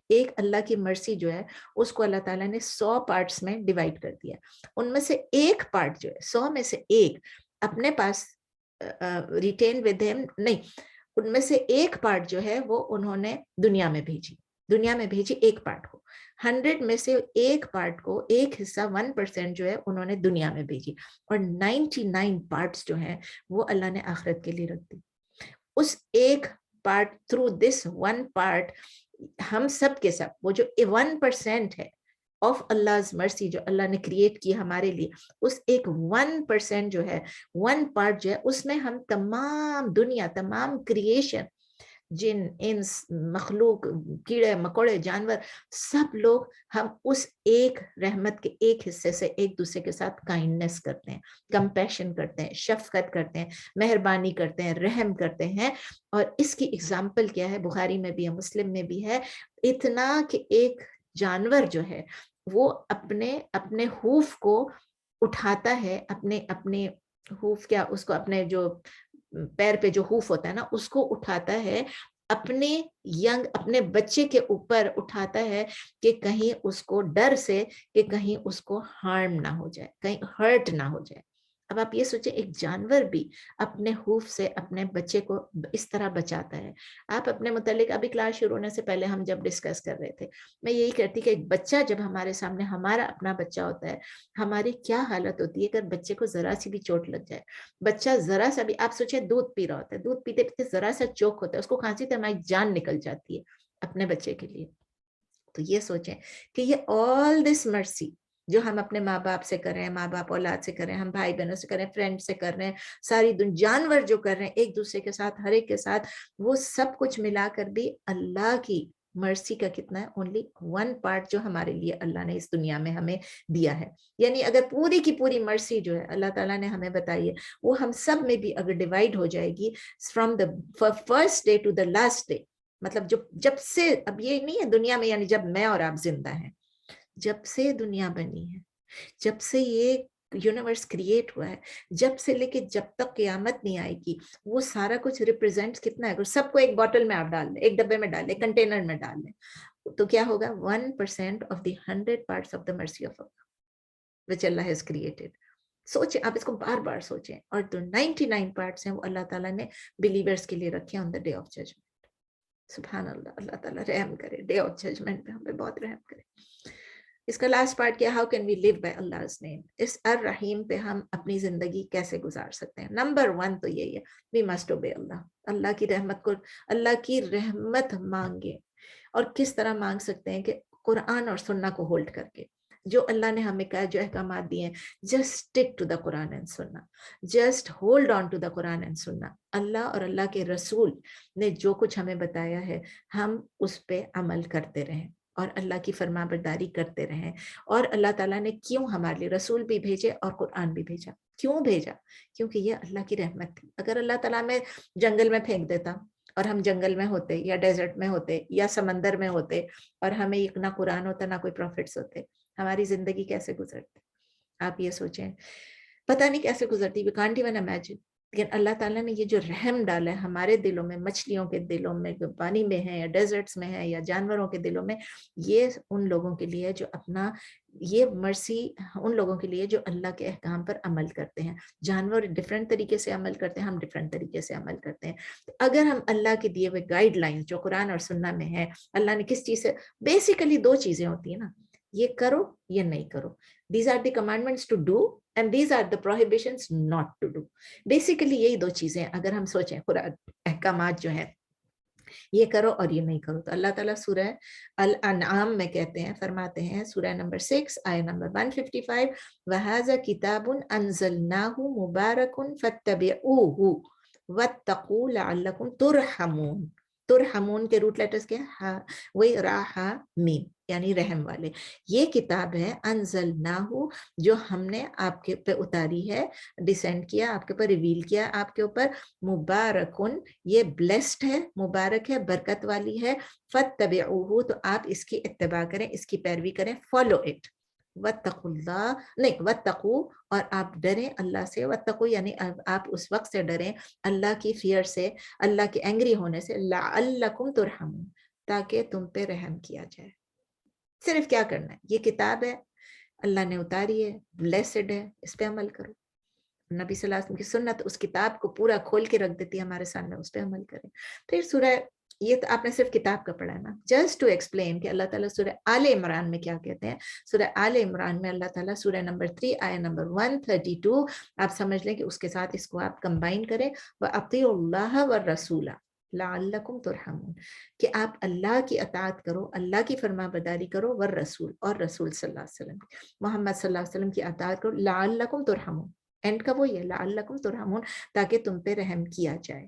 S1: ایک اللہ کی مرسی جو ہے اس کو اللہ تعالیٰ نے 100 پارٹس میں ڈیوائڈ کر دیا. ان میں سے ایک پارٹ جو ہے, 100 میں سے ایک اپنے پاس ریٹین ود ہم نہیں, ان میں سے ایک پارٹ جو ہے وہ انہوں نے دنیا میں بھیجی, دنیا میں بھیجی ایک پارٹ کو. 100 میں سے ایک پارٹ کو, ایک حصہ 1% جو ہے انہوں نے دنیا میں بھیجی, اور 99 پارٹس جو ہیں وہ اللہ نے آخرت کے لیے رکھ دی. اس ایک part, through this one part, ہم سب کے سب وہ جو 1% ہے آف Allah's mercy جو اللہ نے کریٹ کی ہمارے لیے, اس ایک 1% جو ہے, 1 پارٹ جو ہے, اس میں ہم تمام دنیا, تمام کریشن, جن, انس, مخلوق, کیڑے مکوڑے, جانور, سب لوگ ہم اس ایک رحمت کے ایک حصے سے ایک دوسرے کے ساتھ کائنڈنس کرتے ہیں, کمپیشن کرتے ہیں, شفقت کرتے ہیں, مہربانی کرتے ہیں, رحم کرتے ہیں. اور اس کی اگزامپل کیا ہے, بخاری میں بھی ہے, مسلم میں بھی ہے, اتنا کہ ایک جانور جو ہے وہ اپنے ہوف کو اٹھاتا ہے اپنے ہوف کیا اس کو اپنے جو پیر پہ جو ہوف ہوتا ہے نا اس کو اٹھاتا ہے اپنے بچے کے اوپر اٹھاتا ہے کہ کہیں اس کو ڈر سے کہ کہیں اس کو ہارم نہ ہو جائے, کہیں ہرٹ نہ ہو جائے. اب آپ یہ سوچیں ایک جانور بھی اپنے ہوف سے اپنے بچے کو اس طرح بچاتا ہے. آپ اپنے متعلق ابھی کلاس شروع ہونے سے پہلے ہم جب ڈسکس کر رہے تھے میں یہی کہتی کہ ایک بچہ جب ہمارے سامنے ہمارا اپنا بچہ ہوتا ہے ہماری کیا حالت ہوتی ہے اگر بچے کو ذرا سی بھی چوٹ لگ جائے. بچہ ذرا سا بھی, آپ سوچیں دودھ پی رہا ہوتا ہے, دودھ پیتے پیتے ذرا سا چوک ہوتا ہے, اس کو کھانسی تو ہماری جان نکل جاتی ہے اپنے بچے کے لیے. تو یہ سوچیں کہ یہ آل دس مرسی جو ہم اپنے ماں باپ سے کر رہے ہیں, ماں باپ اولاد سے کر رہے ہیں, ہم بھائی بہنوں سے کر رہے ہیں, فرینڈ سے کر رہے ہیں, ساری جانور جو کر رہے ہیں ایک دوسرے کے ساتھ, ہر ایک کے ساتھ, وہ سب کچھ ملا کر بھی اللہ کی مرسی کا کتنا ہے, اونلی 1 پارٹ جو ہمارے لیے اللہ نے اس دنیا میں ہمیں دیا ہے. یعنی اگر پوری کی پوری مرسی جو ہے اللہ تعالیٰ نے ہمیں بتائی ہے وہ ہم سب میں بھی اگر ڈیوائڈ ہو جائے گی from the first day to the last day, مطلب جب سے, اب یہ نہیں ہے دنیا میں یعنی جب میں اور آپ زندہ ہیں, جب سے دنیا بنی ہے, جب سے یہ یونیورس کریٹ ہوا ہے, جب سے لے کے جب تک قیامت نہیں آئے گی, وہ سارا کچھ ریپرزینٹ کتنا ہے. سب کو ایک بوٹل میں آپ ڈال دیں, ایک ڈبے میں ڈال دیں, کنٹینر میں ڈال دیں, تو کیا ہوگا 1% of the 100 parts of the mercy of Allah which Allah has created. سوچیں آپ اس کو بار بار سوچیں, اور جو 99 پارٹس ہیں وہ اللہ تعالیٰ نے بلیورز کے لیے رکھے on the day of judgment. سبحان اللہ, اللہ تعالیٰ رحم کرے, ڈے آف ججمنٹ پہ ہم پہ بہت رحم کرے. اس کا لاسٹ پارٹ کیا, how can we live by Allah's name, اس الرحیم پہ ہم اپنی زندگی کیسے گزار سکتے ہیں. نمبر 1 تو یہی ہے, وی مسٹ اوبے اللہ, اللہ کی رحمت کو, اللہ کی رحمت مانگے. اور کس طرح مانگ سکتے ہیں کہ قرآن اور سنہ کو ہولڈ کر کے, جو اللہ نے ہمیں کہا, جو احکامات دیے ہیں, just stick to the Quran and sunnah, just hold on to the Quran and sunnah. Allah اور اللہ کے رسول نے جو کچھ ہمیں بتایا ہے ہم اس پہ عمل کرتے رہیں اور اللہ کی فرما برداری کرتے رہیں. اور اللہ تعالیٰ نے کیوں ہمارے لیے رسول بھی بھیجے اور قرآن بھی بھیجا, کیوں بھیجا, کیونکہ یہ اللہ کی رحمت تھی. اگر اللہ تعالیٰ میں جنگل میں پھینک دیتا اور ہم جنگل میں ہوتے یا ڈیزرٹ میں ہوتے یا سمندر میں ہوتے اور ہمیں نہ قرآن ہوتا نہ کوئی پروفٹس ہوتے, ہماری زندگی کیسے گزرتی, آپ یہ سوچیں. پتہ نہیں کیسے گزرتی, we can't even imagine. لیکن اللہ تعالیٰ نے یہ جو رحم ڈالا ہے ہمارے دلوں میں, مچھلیوں کے دلوں میں جو پانی میں ہیں یا ڈیزرٹس میں ہیں یا جانوروں کے دلوں میں, یہ ان لوگوں کے لیے جو اپنا, یہ مرسی ان لوگوں کے لیے جو اللہ کے احکام پر عمل کرتے ہیں. جانور ڈفرینٹ طریقے سے عمل کرتے ہیں, ہم ڈفرینٹ طریقے سے عمل کرتے ہیں. اگر ہم اللہ کے دیے ہوئے گائیڈ لائنز جو قرآن اور سنہ میں ہے, اللہ نے کس چیز سے, بیسیکلی 2 چیزیں ہوتی ہیں نا, یہ کرو یہ نہیں کرو. These are the commandments to do and these are the prohibitions not to do. Basically یہی 2 چیزیں اگر ہم سوچیں, قرآن احکامات جو ہیں یہ کرو اور یہ نہیں کرو. تو اللہ تعالیٰ سورہ الانعام میں کہتے ہیں, فرماتے ہیں, سورہ نمبر 6 آیت نمبر 155, وَهَذَا كِتَابٌ أَنزَلْنَاهُ مُبَارَكٌ فَاتَّبِعُوهُ وَاتَّقُوا لَعَلَّكُمْ تُرْحَمُونَ. ترحمون کے روٹ لیٹرز کیا ہے, وہی راہ میم یعنی رحم والے. یہ کتاب ہے انزلناہ جو ہم نے آپ کے پہ اتاری ہے, ڈیسینڈ کیا آپ کے اوپر, ریویل کیا آپ کے اوپر, مبارکن یہ بلیسڈ ہے, مبارک ہے, برکت والی ہے, فاتبعوہ تو آپ اس کی اتباع کریں, اس کی پیروی کریں, فالو اٹ. واتقوا اللہ نہیں, واتقوا اور آپ ڈریں اللہ سے, واتقوا یعنی آپ اس وقت سے ڈریں اللہ کی فیئر سے, اللہ کے اینگری ہونے سے, لعلکم ترحمون تاکہ تم پہ رحم کیا جائے. صرف کیا کرنا ہے, یہ کتاب ہے اللہ نے اتاری ہے, بلیسڈ ہے, اس پہ عمل کرو. نبی صلی اللہ علیہ وسلم کی سنت اس کتاب کو پورا کھول کے رکھ دیتی ہے ہمارے سامنے, اس پہ عمل کریں. پھر سورہ, یہ تو آپ نے صرف کتاب کا پڑھا ہے نا, جسٹ ٹو ایکسپلین کہ اللہ تعالیٰ سورہ آل عمران میں کیا کہتے ہیں. سورہ آل عمران میں اللہ تعالیٰ سورہ نمبر 3 آیت نمبر 132 آپ سمجھ لیں کہ اس کے ساتھ اس کو آپ کمبائن کریں, وَأَطِیعُوا اللَّهَ وَالرَّسُولَ لعلکم ترحمون, کہ آپ اللہ کی اطاعت کرو, اللہ کی فرما برداری کرو, والرسول اور رسول صلی اللہ علیہ وسلم, محمد صلی اللہ علیہ وسلم کی اطاعت کرو, لعلکم ترحمون. اینڈ کا وہ یہ لعلکم ترحمون تاکہ تم پہ رحم کیا جائے.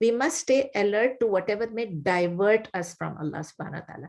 S1: We must stay alert to whatever may divert us from Allah subhanahu wa ta'ala.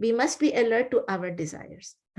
S1: We must be alert to our desires.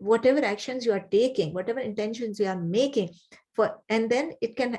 S1: whatever actions you are taking, whatever intentions you are making, for, and then it can,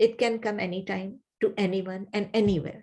S1: it can come anytime to anyone and anywhere.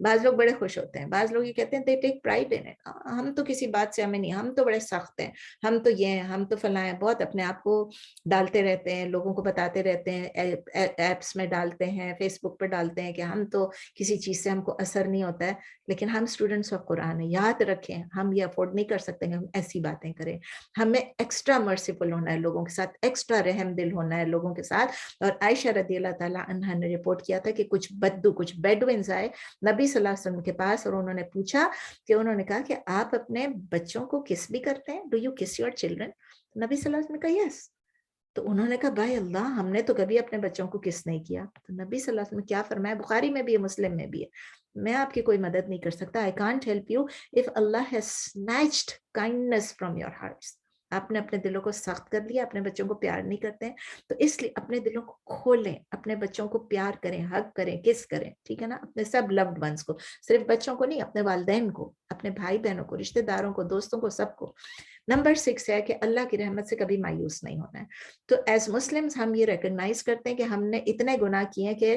S1: بعض لوگ بڑے خوش ہوتے ہیں, بعض لوگ یہ کہتے ہیں they take pride in it, ہم تو کسی بات سے ہمیں نہیں, ہم تو بڑے سخت ہیں, ہم تو یہ ہیں, ہم تو فلاں ہیں, بہت اپنے آپ کو ڈالتے رہتے ہیں, لوگوں کو بتاتے رہتے ہیں, ایپس میں ڈالتے ہیں, فیس بک پہ ڈالتے ہیں کہ ہم تو کسی چیز سے ہم کو اثر نہیں ہوتا ہے. لیکن ہم اسٹوڈنٹس آف قرآن ہیں, یاد رکھیں ہم یہ افورڈ نہیں کر سکتے کہ ہم ایسی باتیں کریں. ہمیں ایکسٹرا مرسیفل ہونا ہے لوگوں کے ساتھ, ایکسٹرا رحم دل ہونا ہے لوگوں کے ساتھ. اور عائشہ رضی اللہ تعالیٰ عنہا نے رپورٹ کیا تھا کہ کچھ بدو, کچھ بیڈوینز آئے نبی صلی اللہ علیہ وسلم کے پاس, اور انہوں نے پوچھا کہ, انہوں نے کہا کہ آپ اپنے بچوں کو کس بھی کرتے ہیں, ڈو یو کس یور چلڈرن؟ نبی صلی اللہ علیہ وسلم نے کہا یس. تو انہوں نے کہا بھائی اللہ, ہم نے تو کبھی اپنے بچوں کو کس نہیں کیا. تو نبی صلی اللہ علیہ وسلم نے کیا فرمایا, بخاری میں بھی ہے, مسلم میں بھی ہے, میں آپ کی کوئی مدد نہیں کر سکتا, I can't help you if Allah has snatched kindness from your hearts. آپ نے اپنے دلوں کو سخت کر لیا, اپنے بچوں کو پیار نہیں کرتے ہیں, تو اس لیے اپنے دلوں کو کھولیں, اپنے بچوں کو پیار کریں, حگ کریں, کس کریں, ٹھیک ہے نا, اپنے سب لوڈ ونس کو, صرف بچوں کو نہیں, اپنے والدین کو, اپنے بھائی بہنوں کو, رشتہ داروں کو, دوستوں کو, سب کو. نمبر 6 ہے کہ اللہ کی رحمت سے کبھی مایوس نہیں ہونا ہے. تو ایز مسلمز ہم یہ ریکگنائز کرتے ہیں کہ ہم نے اتنے گناہ کیے ہیں کہ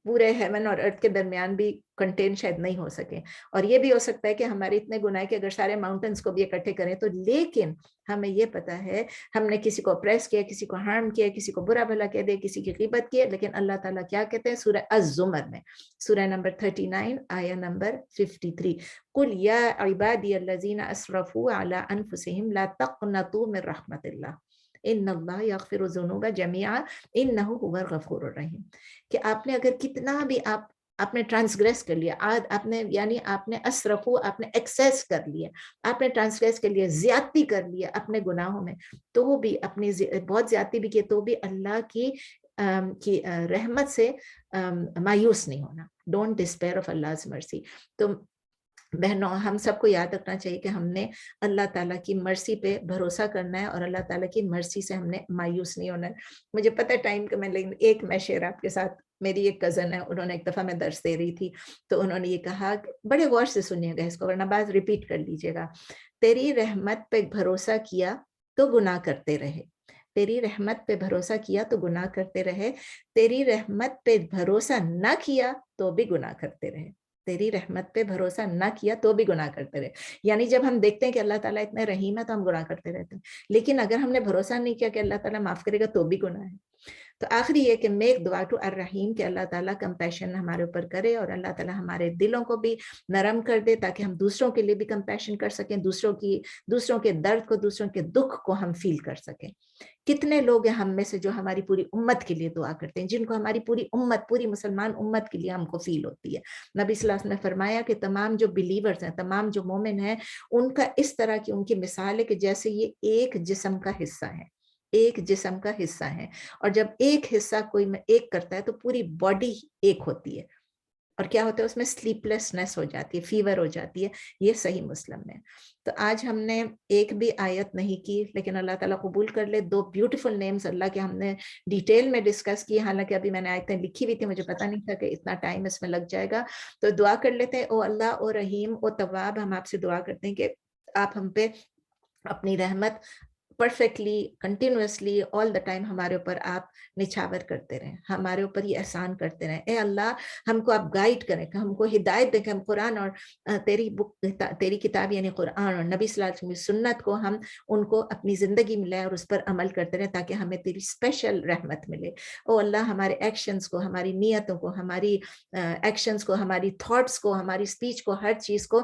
S1: پورے ہیون اور ارتھ کے درمیان بھی کنٹین شاید نہیں ہو سکے, اور یہ بھی ہو سکتا ہے کہ ہمارے اتنے گناہ کہ اگر سارے ماؤنٹنس کو بھی اکٹھے کریں تو, لیکن ہمیں یہ پتا ہے ہم نے کسی کو اپریس کیا, کسی کو ہارم کیا, کسی کو برا بھلا کہہ دے, کسی کی غیبت کی, لیکن اللہ تعالیٰ کیا کہتے ہیں سورہ الزمر میں, سورہ نمبر 39 آیہ نمبر 53, قل یا عبادی الذین اسرفوا علی انفسہم لا تقنطوا من رحمت اللہ ان اللہ یغفر الذنوب جميعا انہ هو الغفور الرحیم. کہ آپ نے اگر کتنا بھی آپ نے ٹرانسگریس کر لیا, آپ نے یعنی آپ نے اسرفو, آپ نے ایکسیس کر لیا, آپ نے ٹرانسگریس کر لیا, زیادتی کر لیا اپنے گناہوں میں, تو بھی اپنی بہت زیادتی بھی کی, تو بھی اللہ کی رحمت سے مایوس نہیں ہونا. Don't despair of Allah's mercy. تو بہنوں, ہم سب کو یاد رکھنا چاہیے کہ ہم نے اللہ تعالیٰ کی مرسی پہ بھروسہ کرنا ہے, اور اللہ تعالیٰ کی مرسی سے ہم نے مایوس نہیں ہونا ہے. مجھے پتہ ہے ٹائم کا میں, لیکن ایک میں شیئر آپ کے ساتھ, میری ایک کزن ہے, انہوں نے ایک دفعہ میں درس دے رہی تھی, تو انہوں نے یہ کہا, بڑے غور سے سنیے گا اس کو, ورنہ بعض ریپیٹ کر لیجیے گا, تیری رحمت پہ بھروسہ کیا تو گناہ کرتے رہے, تیری رحمت پہ بھروسہ کیا تو گناہ کرتے رہے, تیری رحمت پہ بھروسہ نہ کیا تو بھی گناہ کرتے رہے, تیری رحمت پہ بھروسہ نہ کیا تو بھی گناہ کرتے رہے. یعنی جب ہم دیکھتے ہیں کہ اللہ تعالیٰ اتنے رحیم ہے تو ہم گناہ کرتے رہتے ہیں, لیکن اگر ہم نے بھروسہ نہیں کیا کہ اللہ تعالیٰ معاف کرے گا تو بھی گناہ ہے. تو آخری یہ کہ میک دعا ٹو الرحیم, کہ اللہ تعالیٰ کمپیشن ہمارے اوپر کرے, اور اللہ تعالیٰ ہمارے دلوں کو بھی نرم کر دے, تاکہ ہم دوسروں کے لیے بھی کمپیشن کر سکیں, دوسروں کے درد کو, دوسروں کے دکھ کو ہم فیل کر سکیں. کتنے لوگ ہیں ہم میں سے جو ہماری پوری امت کے لیے دعا کرتے ہیں, جن کو ہماری پوری امت, پوری مسلمان امت کے لیے ہم کو فیل ہوتی ہے. نبی صلی اللہ علیہ وسلم نے فرمایا کہ تمام جو بلیورز ہیں, تمام جو مومن ہیں, ان کا اس طرح کی ان کی مثال ہے کہ جیسے یہ ایک جسم کا حصہ ہے, ایک جسم کا حصہ ہے, اور جب ایک حصہ کوئی میں ایک کرتا ہے تو پوری باڈی ایک ہوتی ہے, اور کیا ہوتا ہے اس میں سلیپ لیسنس ہو جاتی ہے, فیور ہو جاتی ہے. یہ صحیح مسلم میں. تو آج ہم نے ایک بھی آیت نہیں کی, لیکن اللہ تعالیٰ قبول کر لے, 2 بیوٹیفل نیمز اللہ کے ہم نے ڈیٹیل میں ڈسکس کی, حالانکہ ابھی میں نے آیتیں لکھی ہوئی تھی, مجھے پتہ نہیں تھا کہ اتنا ٹائم اس میں لگ جائے گا. تو دعا کر لیتے ہیں. او اللہ, او رحیم, او تواب, ہم آپ سے دعا کرتے ہیں کہ آپ ہم پہ اپنی رحمت perfectly, continuously, all the time ہمارے اوپر آپ نچھاور کرتے رہیں, ہمارے اوپر یہ احسان کرتے رہیں. اے اللہ, ہم کو آپ گائیڈ کریں, کہ ہم کو ہدایت دیں کہ ہم قرآن اور تیری کتاب یعنی قرآن اور نبی صلی اللہ علیہ وسلم کی سنت کو ہم ان کو اپنی زندگی میں لائیں اور اس پر عمل کرتے رہیں, تاکہ ہمیں تیری اسپیشل رحمت ملے. او اللہ, ہمارے ایکشنز کو, ہماری نیتوں کو, ہماری ایکشنز کو, ہماری تھاٹس کو, ہماری اسپیچ کو, ہر چیز کو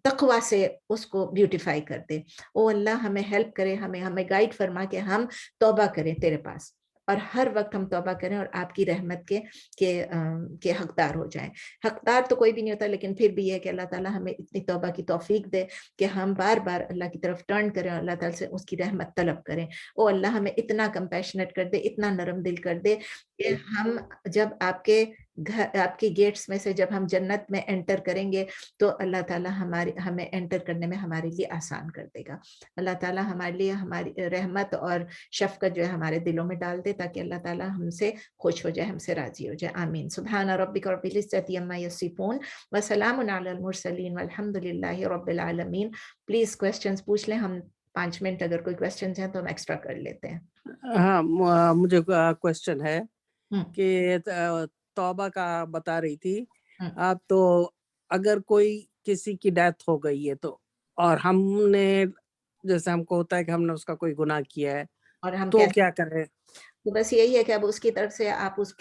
S1: تقوی سے اس کو بیوٹیفائی کر دے. او اللہ, ہمیں ہیلپ کرے, ہمیں گائیڈ فرما کہ ہم توبہ کریں تیرے پاس, اور ہر وقت ہم توبہ کریں اور آپ کی رحمت کے حقدار ہو جائیں. حقدار تو کوئی بھی نہیں ہوتا, لیکن پھر بھی یہ کہ اللہ تعالیٰ ہمیں اتنی توبہ کی توفیق دے کہ ہم بار بار اللہ کی طرف ٹرن کریں اور اللہ تعالیٰ سے اس کی رحمت طلب کریں. او اللہ, ہمیں اتنا کمپیشنیٹ کر دے, اتنا نرم دل کر دے کہ ہم جب آپ کے گھر, آپ کی گیٹس میں سے جب ہم جنت میں انٹر کریں گے تو اللہ تعالیٰ ہمیں انٹر کرنے میں ہمارے لیے آسان کر دے گا. اللہ تعالیٰ ہمارے لیے ہماری رحمت اور شفقت جو ہے ہمارے دلوں میں ڈال دے, تاکہ اللہ تعالیٰ ہم سے خوش ہو جائے, ہم سے راضی ہو جائے. آمین. سبحان ربک رب العزۃ عما یصفون وسلام علی المرسلین والحمد للہ رب العالمین. پلیز کوسچنز پوچھ لیں, ہم 5 منٹ اگر کوئی کوسچنز ہیں تو ہم ایکسٹرا کر لیتے ہیں.
S2: ہاں, مجھے کوسچن ہے کہ توبہ کا بتا رہی تھی, تو اگر کوئی کسی کی ڈیتھ ہو گئی ہے تو اور ہم نے جیسے ہم کو ہوتا ہے کہ ہم نے اس کا کوئی گناہ کیا ہے
S1: اور ہم
S2: تو کیا کریں؟
S1: تو بس یہی ہے کہ اب اس کی طرف سے آپ اس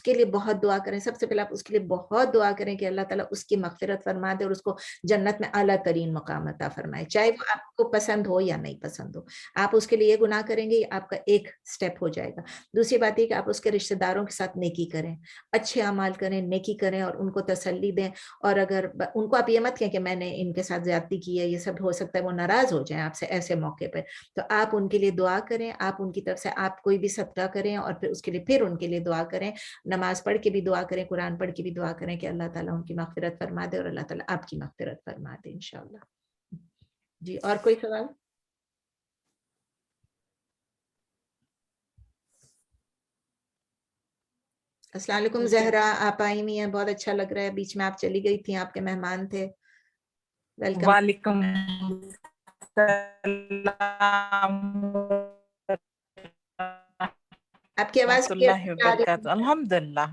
S1: کے لیے بہت دعا کریں. سب سے پہلے آپ اس کے لیے بہت دعا کریں کہ اللہ تعالیٰ اس کی مغفرت فرما دے اور اس کو جنت میں اعلیٰ ترین مقام عطا فرمائے, چاہے وہ آپ کو پسند ہو یا نہیں پسند ہو. آپ اس کے لیے یہ گناہ کریں گے, آپ کا ایک سٹیپ ہو جائے گا. دوسری بات یہ کہ آپ اس کے رشتہ داروں کے ساتھ نیکی کریں, اچھے اعمال کریں, نیکی کریں اور ان کو تسلی دیں. اور اگر ان کو آپ یہ مت کہیں کہ میں نے ان کے ساتھ زیادتی کی ہے, یہ سب ہو سکتا ہے وہ ناراض ہو جائیں آپ سے ایسے موقع پہ, تو آپ ان کے لیے دعا کریں. آپ ان کی طرف سے آپ کوئی بھی صدقہ کریں اور پھر اس کے لیے پھر ان کے لیے دعا کریں, نماز پڑھ کے بھی دعا کریں, قرآن پڑھ کے بھی دعا کریں کہ اللہ تعالیٰ ان کی مغفرت فرما دے اور اللہ تعالیٰ آپ کی مغفرت فرما دے انشاءاللہ. جی اور کوئی سوال؟ السلام علیکم زہرا, آپ آئی نہیں ہیں, بہت اچھا لگ رہا ہے, بیچ میں آپ چلی گئی تھیں, آپ کے مہمان تھے. ویلکم.
S3: وعلیکم السلام
S1: آپ کی آواز
S3: اللہ وبرکاتہ. الحمدللہ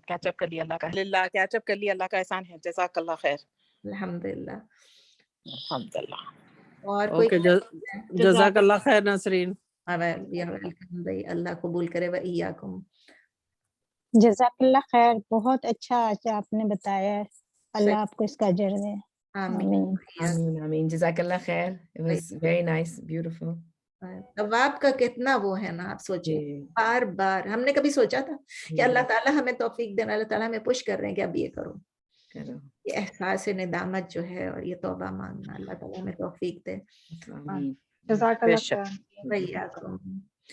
S3: کیچ اپ کر لیا, اللہ کا کیچ اپ کر لیا, اللہ کا احسان ہے. جزاک اللہ خیر.
S1: الحمدللہ.
S3: الحمدللہ.
S1: اور کوئی
S2: جزاک اللہ خیر نسرین.
S1: بھائی اللہ قبول کرے. وإیاکم.
S4: جزاک اللہ خیر, بہت اچھا آج آپ نے بتایا ہے, اللہ آپ کو اس کا اجر دے.
S1: آمین.
S5: آمین آمین. جزاک اللہ خیر. It was very nice, beautiful.
S1: ثواب کا کتنا وہ ہے نا, آپ سوچیں بار بار. ہم نے کبھی سوچا تھا کہ اللہ تعالیٰ ہمیں توفیق دینا, اللہ تعالیٰ ہمیں پش کر رہے ہیں کہ اب یہ کرو. یہ احساس ندامت جو ہے اور یہ توبہ مانگنا, اللہ تعالیٰ ہمیں توفیق دے.
S4: جزاک اللہ خیر.
S1: وإیاکم.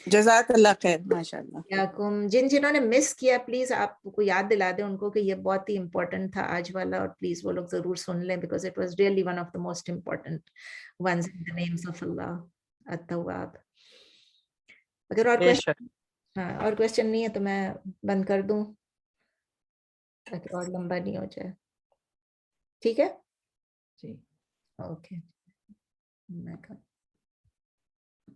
S3: جزاک اللہ خیر. ماشاءاللہ.
S1: جنہوں نے مس کیا پلیز آپ کو یاد دلا دیں ان کو کہ یہ بہت ہی امپورٹنٹ تھا آج والا, اور پلیز وہ لوگ ضرور سن لیں because it was really one of the most important ones in the names of Allah At-Tawwab. اگر اور کوشچن نہیں ہے تو میں بند کر دوں تاکہ اور لمبا نہیں ہو جائے. ٹھیک ہے, اوکے.